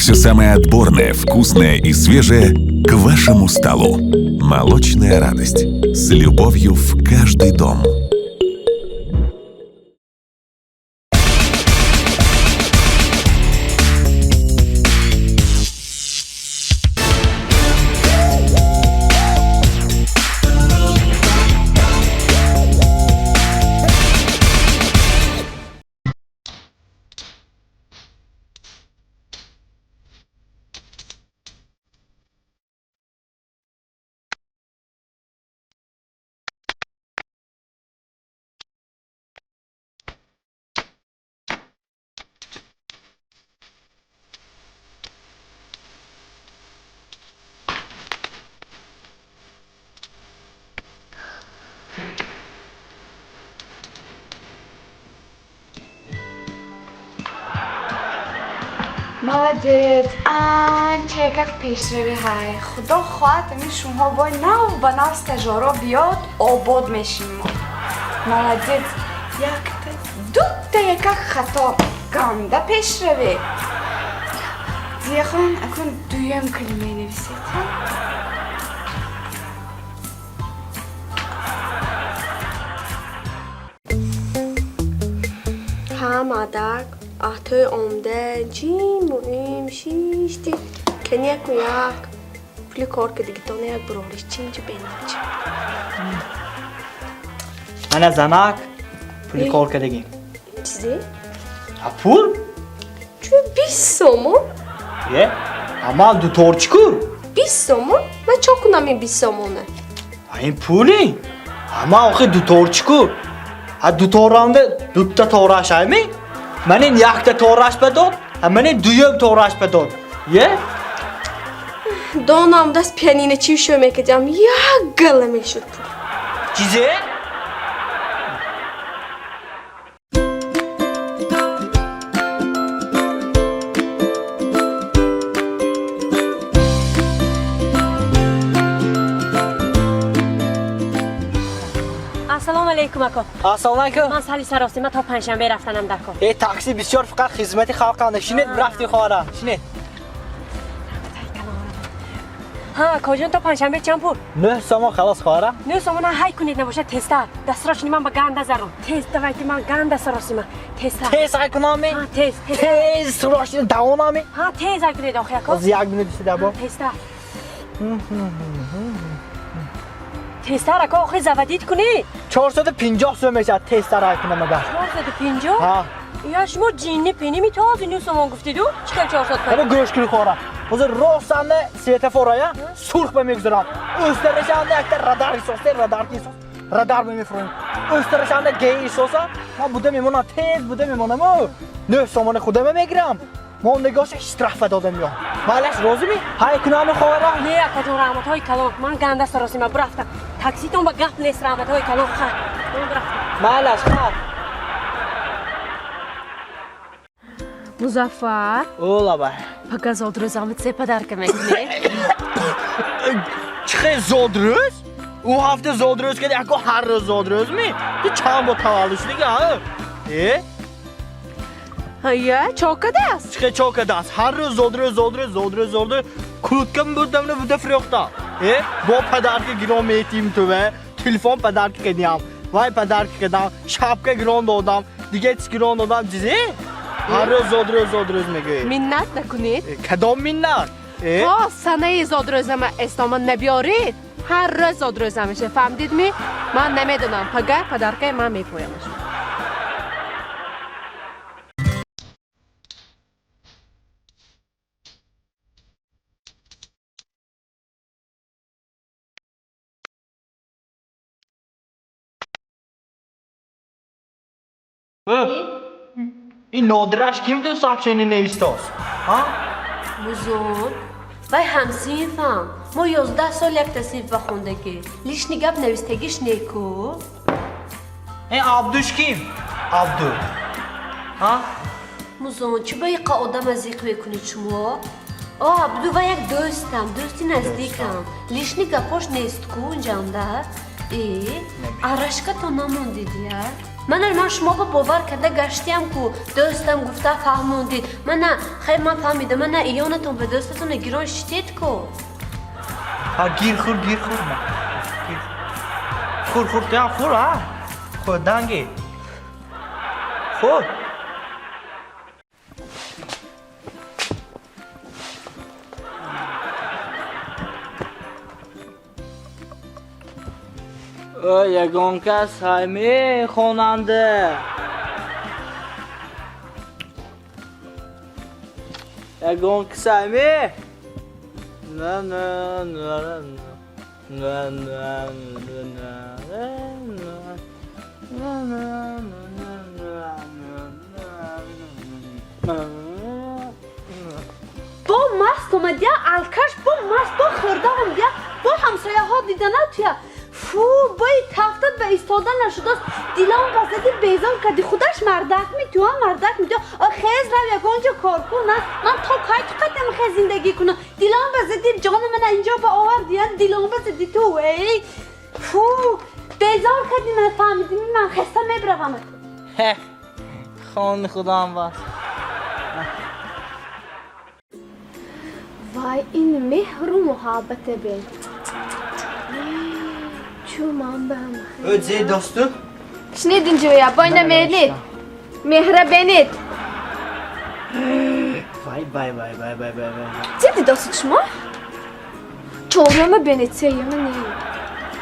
Все самое отборное, вкусное и свежее к вашему столу. Молочная радость. С любовью в каждый дом. молодец, Анча, как пешеви хай. Худо хоҳад ами шумҳо бо нав ба нав стажёро биёд обод мешим. Молодец. Якта, дутта якак хато ганда пешеви. Зияхон, акун дуям калима менависед. Хамадак ахтои омда ҷим муҳим шишти кенияку як пули кор ки дигитона як бурориш чинҷи беначи ана занак пули кор кардагим чизе а пул чӯ 20 сомон е ама дуторчику 20 сомон ва чо кунам ин 20 сомона а ин пули ама охи дуторчику а дуторанда дутта тораш айми манин якта тораш падод а манин дуюм тораш падод е донам даст пианино чӣ шӯ мекардам як гала мешуд пул чизе ассалому алайкум ако. ассалому алайкум ман сали саросима то панҷшанбе рафтанам дар кор. е такси бисёр фақат хизмати халқанда шинед рафти хора шинед ها کجا تا پنجشنبه چند پول؟ 9 سوم خلاص خواهرم 9 سوم های کنید نباشه تستر دستراش من با گنده زرم تست وقتی من گنده سراسیما تستر تیز کنامی ها تست تیز سراش دوانامی ها تست کنید آخه کو از یک منو دیسه دبا تستر تستر کو آخه زودید کنی 450 سوم میشه تستر کنم مگر 450 ها یا شما جینی پینی می تازه 9 سوم گفتید چیکار 450 اما گوش کلی خورم حاضر راستانه سیتفورaya سرخ بمیگذارم استرشانده اکتر رادار ایسوسته رادار ایسوس رادار بمیفرونم استرشانده گی ایسوسا ما بوده میمونم تیز بوده میمونم 9 سومانه خودم میگیرم ما نگاش اشتراف دادم یا مالش روزی می های کنام خورم نه کجا رحمت های کلام من گنده سراسیما برفتم تاکسی تون با گپ نیست رحمت های کلام خیر من برفتم مالش خیر مظفر اولا بای پگه زاد روزامت سه پدرکه میکنی چه زاد روز؟ او هفته زاد روز که اکو هر روز زاد روز می تو چند با تولدش دیگه ҳая чо кадааст چه چوکه دست هر روز زاد روز کلوتکم بودم نه بوده فروخته با پدرک گرام میتیم تو تلفن پدرک کردیم وای پدرک کردم شبکه گرام دادم دیگه چی گرام دادم چیزی هر روز زاد روز میگه миннат накунед کدام منت то санаи зодрӯзама эстомон набиёред ҳар рӯз зодрӯза меша фаҳмдидми ман намедонам пага падаркаи ман мепоямаш این نادرش کیم تو سابشنی نویستاست музон вай ҳамсинфам мо 11 сол якта синфа хондагӣ лишни гап навистагиш неку این عبدوش کیم؟ عبدو музон чӣ ба иқа одама зиқ мекунед шумо абду ва як дӯстам дӯсти наздикам лишни гапош нест ку инҷанда арашка то намондидия من شما با باور کرده گشتیم کو دوستم گفته فهموندید من نه خیر من فهمیدم من نه ایانتون به دوستتون گیران شتید کو ها گیر خور ما خور تو خور ها خود دنگی خور یگان کس همی خواننده یگان کس همی نه نه نه نه نه با مست اومدی الکش با مست با خورده اومدی با همسایه ها دیدنه توی فو بایی تفتت به ایستادن نشده است دیلان بزدی بیزان کردی خودش مردک می تو مردک می تو خیز رو یکانجا کار کن من تا کای تو خیز زندگی کنم دیلان بزدی جان من اینجا با آوردی دیلان بزدی تو ای فو بیزان کردی من فهمیدی من خسته میبرومت خان خدا هم باز وای این مهر و محبت بین چو من به هم ödze dostum شنیدین جویا باینه میلید مهر بینید vay چی دوست شما؟ چورم بینید سیوم نیم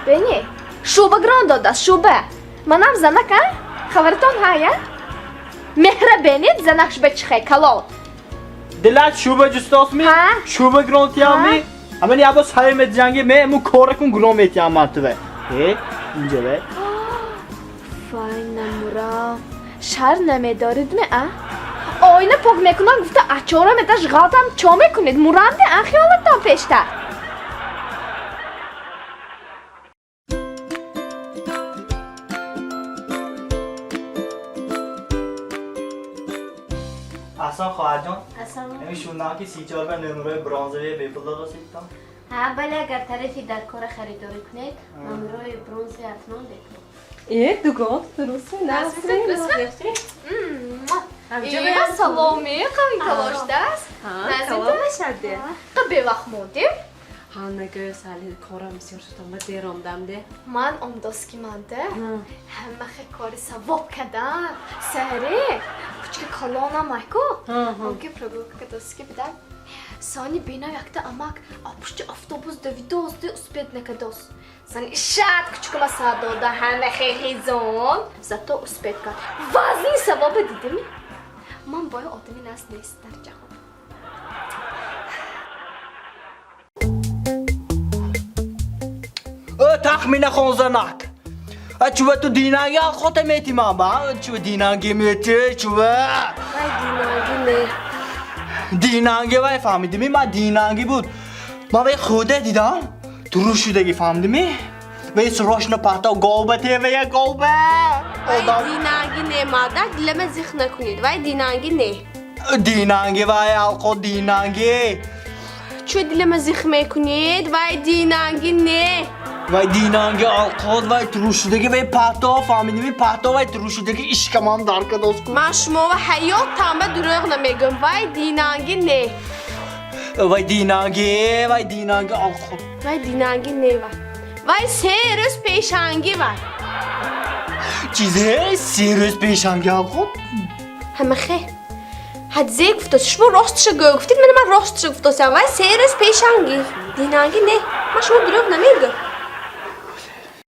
بینی شوبه گران داده است شوبه منم زنک خبرتون هایه مهر بینید زنکش بچخه کلال دلت شوبه جستاس می ها؟ شوبه گرانتی هم می اما نیا باز های جنگی می مو کاره کن گرام میتیم مرتبه اینجا به وای نمورا شر نمیدارید می آینه پاک میکنن گفته اچارم اتش غلطم چا میکنید مرانده خیالتان پیشتر اصلا خواهر جان اصلا نمیشونم که 34 به نمره برانزوی بیپل دادا سیدتم ها بله اگر طرفی در کار خریداری کنید نمره برونز حتما بکنید دوگات درسته اینه سلامی قوی کلاشته است نزدیک شده به وقت مودیم هانگه سالی کارم بسیار شدم و دیرم دمده من امداز کی منده همه خیلی کاری سواب کردن سهره کچک کلانم ایکو اونگه پروگرام که دستی بدن سانی بینا یکتا امک اپشت افتوبوس دویدوز دی اسپید نکدوس سانی شاد کچک مسا داده همه خیلی زون زتا اسپید کرد وزنی سواب دیدی می من باید آدمی نست نیست در جهان تخمین خونزنک چوبه تو دینانگی خود میتی من با چوبه دینانگی میتی چوبه دینانگی وای فهمیدی من دینانگی بود من وای خوده دیدم درو شدگی فهمیدی وای سروشن پاتا گوبه تیوه گوبه وای دینانگی نه مادر دلمه زخ نکنید وای دینانگی نه دینانگی وای الکو دینانگی چو دلمه زخ میکنید وای دینانگی نه وای دینانگی الکو وای درو شدگی وای پاتا فهمیدی پاتا وای درو شدگی اشکمان دار که دوست کن من شما و حیات تامه دروغ نمیگم وای دینانگی نه وای دینانگی الکو وای دینانگی نه وای 3 روز پیشانگی وای چیزه 3 روز پیشانگی الکو همه خیر حد زی گفته شما راستشو گفتید من راستشو گفتم وای 3 روز پیشانگی دینانگی نه من شما دروغ نمیگم